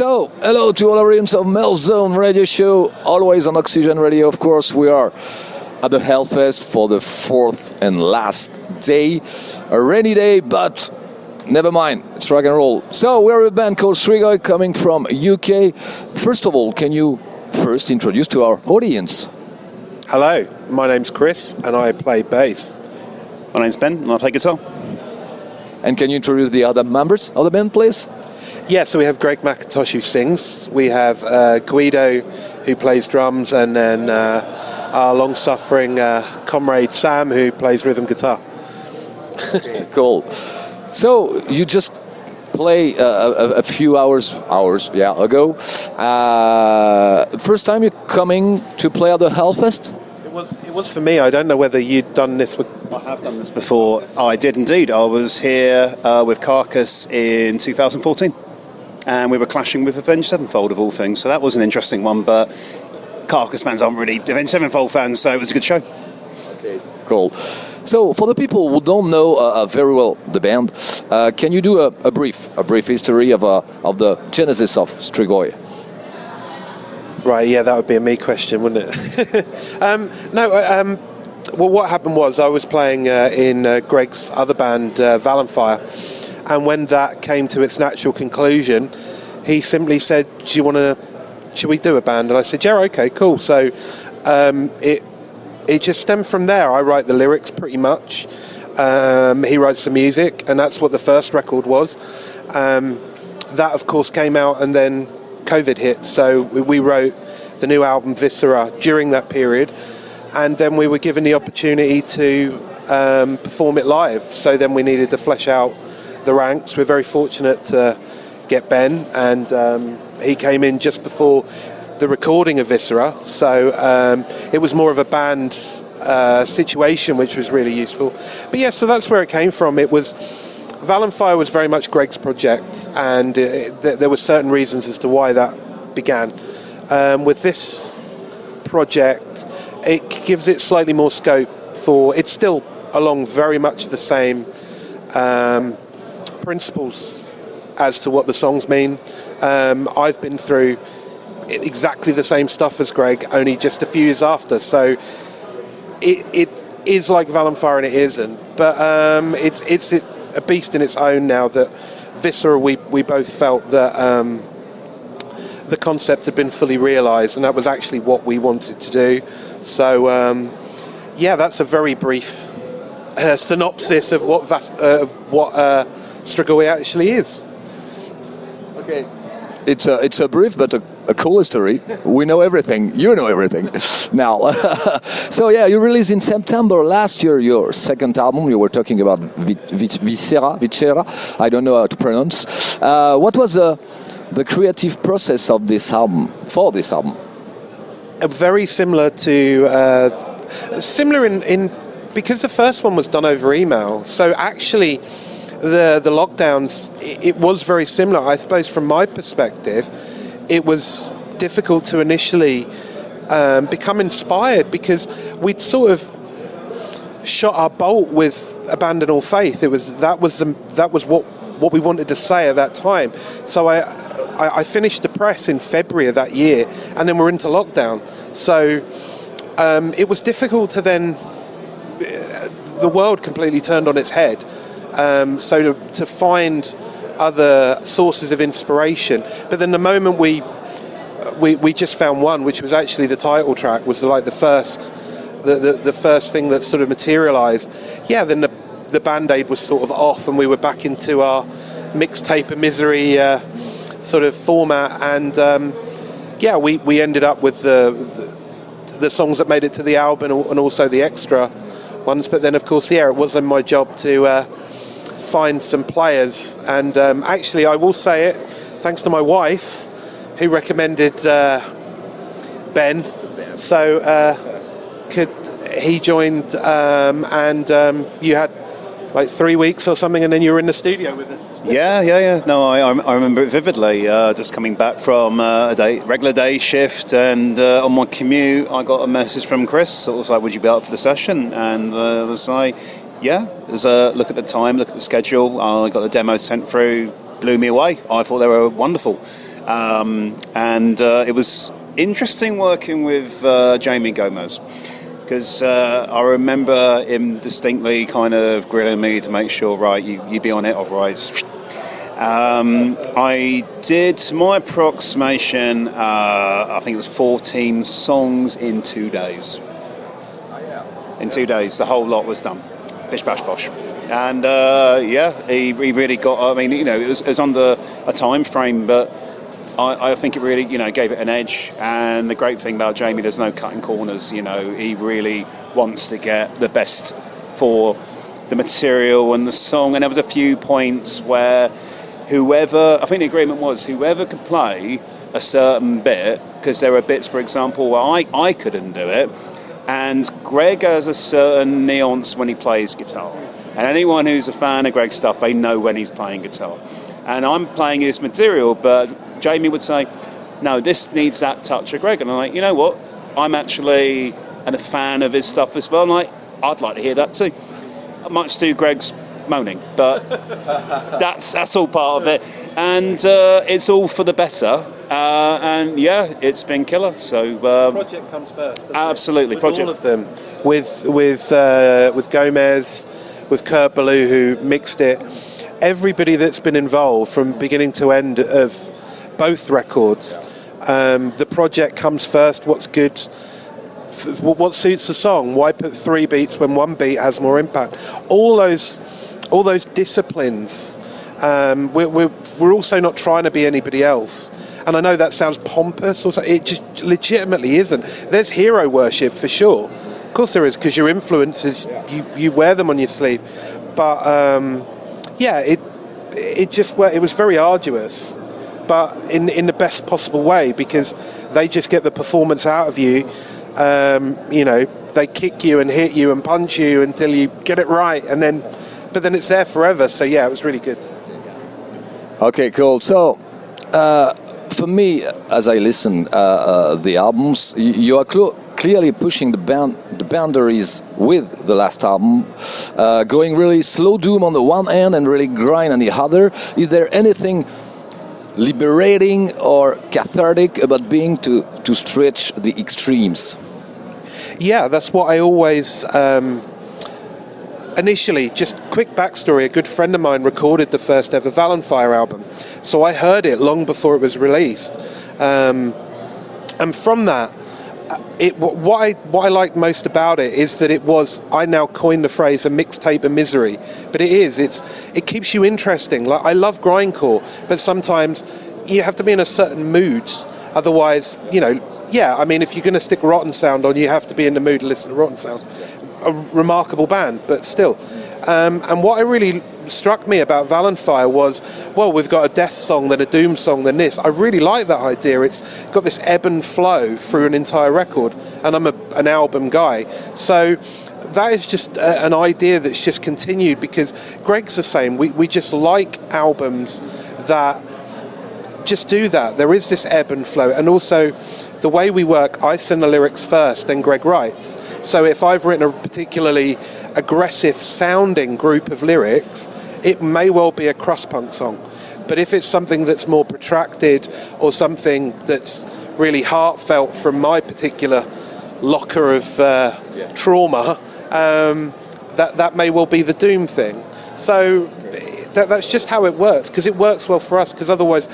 So, hello to all audience of Metal Zone radio show, always on Oxygène Radio. Of course, we are at the HELLFEST for the fourth and last day. A rainy day, but never mind, it's rock and roll. So, we're a band called STRIGOI coming from UK. First of all, can you first introduce to our audience? Hello, my name's Chris and I play bass. My name's Ben and I play guitar. And can you introduce the other members of the band, please? Yeah, so we have Greg McIntosh who sings, we have Guido who plays drums, and then our long-suffering comrade Sam who plays rhythm guitar. Cool. So you just play a few hours ago. First time you're coming to play at the HELLFEST? It was for me. I don't know whether you'd done this with... I have done this before. I did indeed. I was here with Carcass in 2014. And we were clashing with Avenged Sevenfold of all things. So that was an interesting one. But Carcass fans aren't really Avenged Sevenfold fans, so it was a good show. Okay, cool. So for the people who don't know very well the band, can you do a brief history of the genesis of STRIGOI? Right, yeah, that would be a me question, wouldn't it? Well, what happened was I was playing in Greg's other band, Valenfire, and when that came to its natural conclusion, he simply said, should we do a band? And I said, yeah, okay, cool. So it just stemmed from there. I write the lyrics pretty much. He writes the music, and that's what the first record was. That, of course, came out, and then COVID hit, so we wrote the new album Viscera during that period, and then we were given the opportunity to perform it live, so then we needed to flesh out the ranks. We're very fortunate to get Ben, and he came in just before the recording of Viscera, so it was more of a band situation, which was really useful. But yeah, so that's where it came from. It was Valenfire was very much Greg's project, and there were certain reasons as to why that began. With this project, it gives it slightly more scope for... It's still along very much the same principles as to what the songs mean. I've been through exactly the same stuff as Greg, only just a few years after, so it is like Valenfire and it isn't, but it's a beast in its own now. That Viscera, we both felt that the concept had been fully realised, and that was actually what we wanted to do. So yeah, that's a very brief synopsis of what STRIGOI actually is. Okay, it's a brief but a cool history. We know everything. You know everything now. So yeah, you released in September last year your second album. You were talking about Viscera. I don't know how to pronounce. What was the creative process of this album, for this album? Very similar to similar in because the first one was done over email. So actually, the lockdowns, it was very similar. I suppose from my perspective, it was difficult to initially become inspired, because we'd sort of shot our bolt with Abandon All Faith. That was what we wanted to say at that time. So I finished the press in February of that year, and then we're into lockdown. So it was difficult to then... The world completely turned on its head. So to find other sources of inspiration, but then the moment we just found one, which was actually the title track, was like the first thing that sort of materialized. Yeah, then the band-aid was sort of off, and we were back into our mixtape of misery sort of format, and yeah, we ended up with the songs that made it to the album, and also the extra ones. But then, of course, yeah, it wasn't my job to find some players, and actually I will say it, thanks to my wife who recommended Ben, so he joined, and you had like 3 weeks or something, and then you were in the studio with us. Yeah. No, I remember it vividly. Just coming back from a regular day shift, and on my commute, I got a message from Chris. It was like, "Would you be up for the session?" And I was like, "Yeah." There's a look at the time, look at the schedule. I got the demo sent through, blew me away. I thought they were wonderful. And it was interesting working with Jamie Gomez, because I remember him distinctly kind of grilling me to make sure, right, you be on it, otherwise. I did my approximation, I think it was 14 songs in 2 days. In 2 days, the whole lot was done. Bish, bash, bosh. And he really got, I mean, you know, it was under a time frame, but I think it really, you know, gave it an edge. And the great thing about Jamie, there's no cutting corners, you know, he really wants to get the best for the material and the song. And there was a few points where whoever, I think the agreement was, whoever could play a certain bit, because there were bits, for example, where I couldn't do it, and Greg has a certain nuance when he plays guitar. And anyone who's a fan of Greg's stuff, they know when he's playing guitar. And I'm playing his material, but Jamie would say, no, this needs that touch of Greg. And I'm like, you know what? I'm actually a fan of his stuff as well. I'm like, I'd like to hear that too. Much to Greg's moaning, but that's all part of it. And it's all for the better. And yeah, it's been killer. So project comes first. Absolutely, with project. All of them, with Gomez, with Kurt Ballou, who mixed it. Everybody that's been involved from beginning to end of both records. The project comes first. What's good? What suits the song? Why put 3 beats when 1 beat has more impact? All those disciplines. We're also not trying to be anybody else. And I know that sounds pompous, or it just legitimately isn't. There's hero worship for sure. Of course there is, because your influences, you wear them on your sleeve. But it was very arduous, but in the best possible way, because they just get the performance out of you. You know, they kick you and hit you and punch you until you get it right, but then it's there forever. So yeah, it was really good. Okay, cool. So for me, as I listen the albums, you are clearly pushing the boundaries with the last album, going really slow doom on the one hand and really grind on the other. Is there anything liberating or cathartic about being to stretch the extremes? Yeah, that's what I always initially, just quick backstory, a good friend of mine recorded the first ever Valenfire album, so I heard it long before it was released, and from that, what I like most about it is that it was, I now coined the phrase, a mixtape of misery, but it keeps you interesting. Like, I love grindcore, but sometimes you have to be in a certain mood, otherwise, you know, yeah, I mean, if you're going to stick Rotten Sound on, you have to be in the mood to listen to Rotten Sound. A remarkable band, but still. And what really struck me about Valenfire was, well, we've got a death song, then a doom song, then this. I really like that idea. It's got this ebb and flow through an entire record, and I'm an album guy. So that is just an idea that's just continued, because Greg's the same. We just like albums that just do that. There is this ebb and flow, and also the way we work, I send the lyrics first, then Greg writes. So if I've written a particularly aggressive sounding group of lyrics, it may well be a crust punk song. But if it's something that's more protracted, or something that's really heartfelt from my particular locker of trauma, that may well be the doom thing. So that's just how it works, because it works well for us, because otherwise,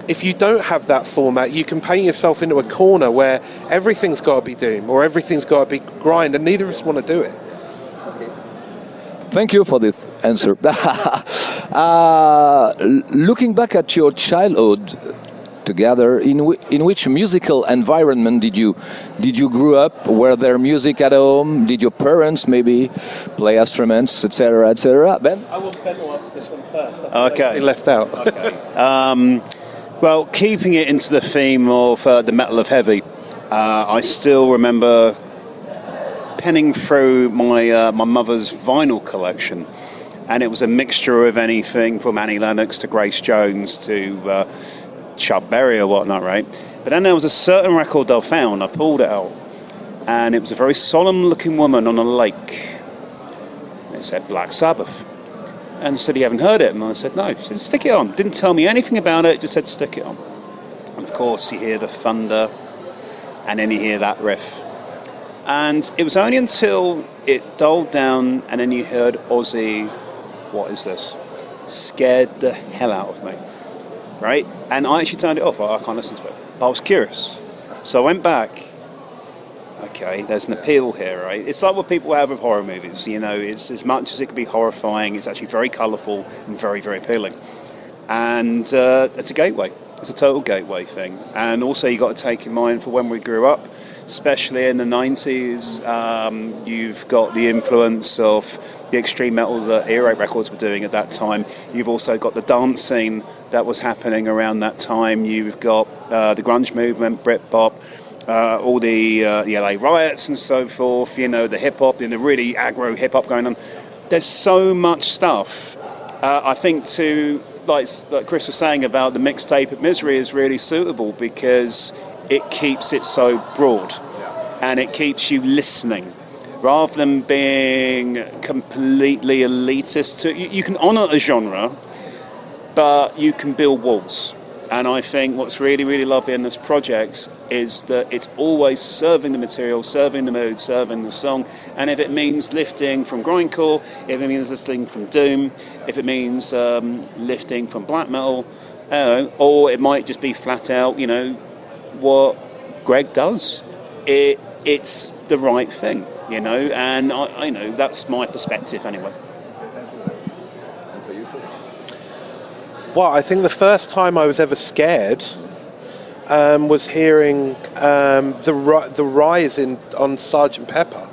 if you don't have that format, you can paint yourself into a corner where everything's got to be doom or everything's got to be grind, and neither of us want to do it. Thank you for this answer. Looking back at your childhood together, in which musical environment did you grow up? Were there music at home? Did your parents maybe play instruments, etc., etc.? Ben? I want Ben to answer this one first. Okay. Left out. Okay. Well, keeping it into the theme of the metal of heavy, I still remember penning through my mother's vinyl collection, and it was a mixture of anything from Annie Lennox to Grace Jones to Chuck Berry or whatnot, right? But then there was a certain record I found, I pulled it out, and it was a very solemn-looking woman on a lake. It said Black Sabbath. And she said, you haven't heard it? And I said, no. She said, stick it on. Didn't tell me anything about it, just said, stick it on. And of course, you hear the thunder, and then you hear that riff. And it was only until it dulled down, and then you heard Ozzy, what is this? Scared the hell out of me, right? And I actually turned it off. I can't listen to it. But I was curious. So I went back. Okay, there's an appeal here, right? It's like what people have with horror movies. You know, it's as much as it can be horrifying, it's actually very colourful and very, very appealing. And it's a gateway. It's a total gateway thing. And also you got to take in mind for when we grew up, especially in the 90s, you've got the influence of the extreme metal that Earache Records were doing at that time. You've also got the dance scene that was happening around that time. You've got the grunge movement, Britpop, all the LA riots and so forth, you know, the hip-hop and the really aggro hip-hop going on. There's so much stuff. I think like Chris was saying about the mixtape of Misery is really suitable because it keeps it so broad and it keeps you listening rather than being completely elitist. You can honour a genre, but you can build walls. And I think what's really, really lovely in this project is that it's always serving the material, serving the mood, serving the song. And if it means lifting from grindcore, if it means lifting from doom, if it means lifting from black metal, or it might just be flat out, you know, what Greg does. It's the right thing, you know, and I know that's my perspective anyway. Well, I think the first time I was ever scared was hearing the rise on Sgt. Pepper,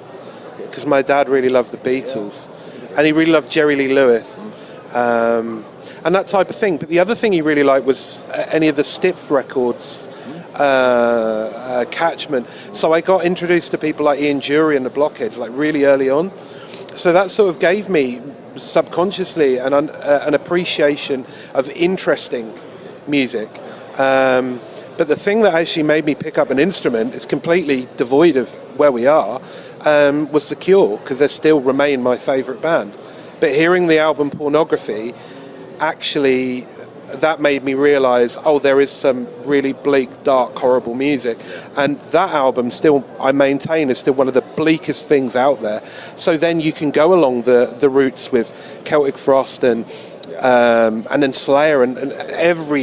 because my dad really loved the Beatles, and he really loved Jerry Lee Lewis, and that type of thing. But the other thing he really liked was any of the Stiff records, Catchment. So I got introduced to people like Ian Dury and the Blockheads like really early on. So that sort of gave me subconsciously an appreciation of interesting music. But the thing that actually made me pick up an instrument is completely devoid of where we are, was The Cure, because they still remain my favourite band. But hearing the album Pornography, actually, that made me realise, there is some really bleak, dark, horrible music. And that album still, I maintain, is still one of the bleakest things out there. So then you can go along the routes with Celtic Frost and then Slayer and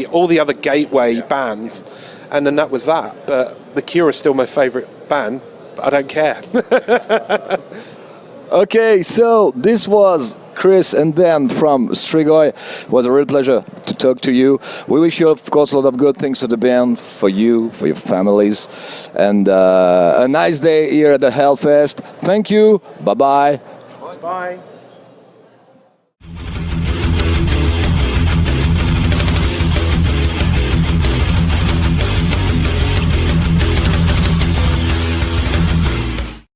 all the other gateway bands. And then that was that. But The Cure is still my favourite band. I don't care. Okay, so this was Chris and Ben from STRIGOI. It was a real pleasure to talk to you. We wish you, of course, a lot of good things for the band, for you, for your families, and a nice day here at the HELLFEST. Thank you. Bye-bye. Bye.